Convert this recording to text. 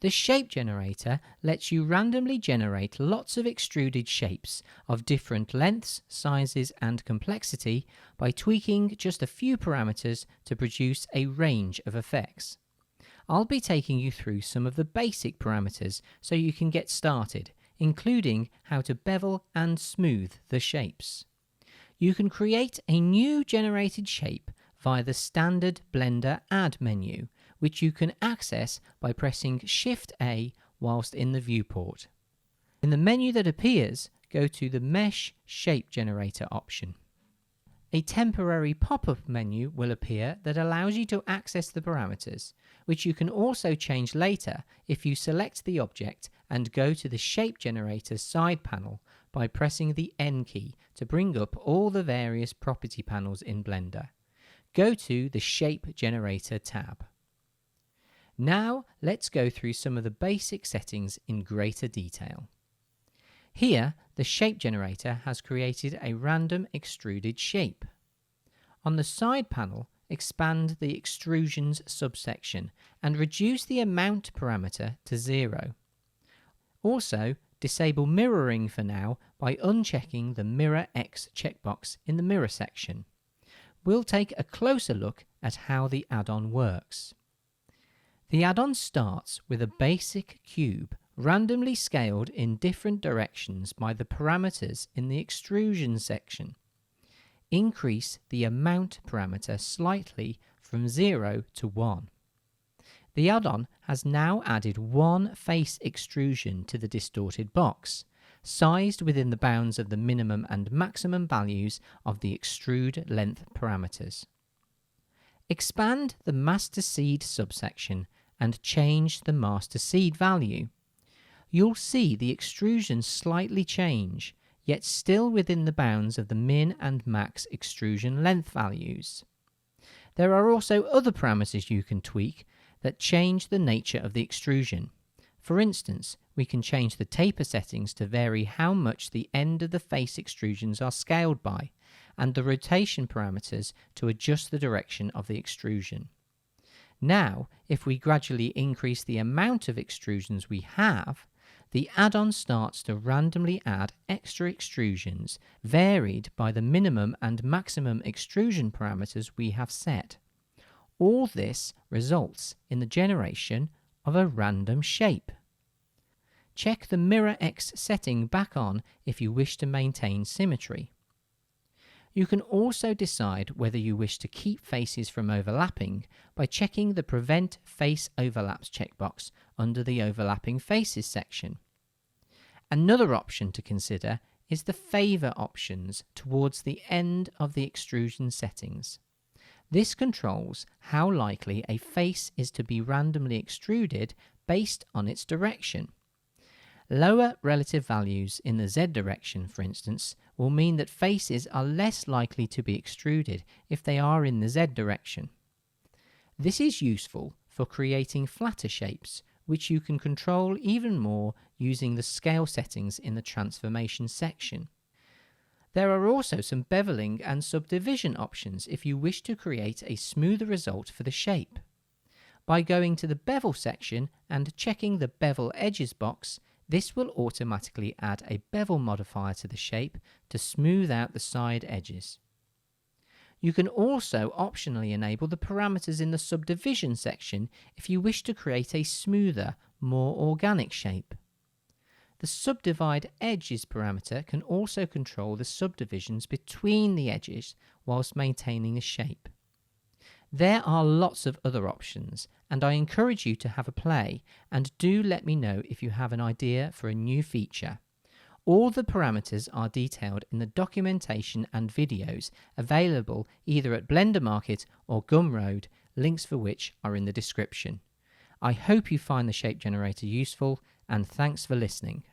The shape generator lets you randomly generate lots of extruded shapes of different lengths, sizes, and complexity by tweaking just a few parameters to produce a range of effects. I'll be taking you through some of the basic parameters so you can get started, including how to bevel and smooth the shapes. You can create a new generated shape via the standard Blender Add menu, which you can access by pressing Shift-A whilst in the viewport. In the menu that appears, go to the Mesh Shape Generator option. A temporary pop-up menu will appear that allows you to access the parameters, which you can also change later if you select the object and go to the Shape Generator side panel by pressing the N key to bring up all the various property panels in Blender. Go to the Shape Generator tab. Now let's go through some of the basic settings in greater detail. Here, the shape generator has created a random extruded shape. On the side panel, expand the extrusions subsection and reduce the amount parameter to 0. Also, disable mirroring for now by unchecking the Mirror X checkbox in the mirror section. We'll take a closer look at how the add-on works. The add-on starts with a basic cube randomly scaled in different directions by the parameters in the extrusion section. Increase the amount parameter slightly from 0 to 1. The add-on has now added one face extrusion to the distorted box, sized within the bounds of the minimum and maximum values of the extrude length parameters. Expand the master seed subsection and change the master seed value. You'll see the extrusion slightly change, yet still within the bounds of the min and max extrusion length values. There are also other parameters you can tweak that change the nature of the extrusion. For instance, we can change the taper settings to vary how much the end of the face extrusions are scaled by, and the rotation parameters to adjust the direction of the extrusion. Now, if we gradually increase the amount of extrusions we have, the add-on starts to randomly add extra extrusions varied by the minimum and maximum extrusion parameters we have set. All this results in the generation of a random shape. Check the Mirror X setting back on if you wish to maintain symmetry. You can also decide whether you wish to keep faces from overlapping by checking the Prevent Face Overlaps checkbox under the Overlapping Faces section. Another option to consider is the Favor options towards the end of the extrusion settings. This controls how likely a face is to be randomly extruded based on its direction. Lower relative values in the Z direction, for instance, will mean that faces are less likely to be extruded if they are in the Z direction. This is useful for creating flatter shapes, which you can control even more using the scale settings in the transformation section. There are also some beveling and subdivision options if you wish to create a smoother result for the shape. By going to the Bevel section and checking the Bevel Edges box, this will automatically add a bevel modifier to the shape to smooth out the side edges. You can also optionally enable the parameters in the Subdivision section if you wish to create a smoother, more organic shape. The Subdivide Edges parameter can also control the subdivisions between the edges whilst maintaining the shape. There are lots of other options, and I encourage you to have a play, and do let me know if you have an idea for a new feature. All the parameters are detailed in the documentation and videos available either at Blender Market or Gumroad, links for which are in the description. I hope you find the shape generator useful, and thanks for listening.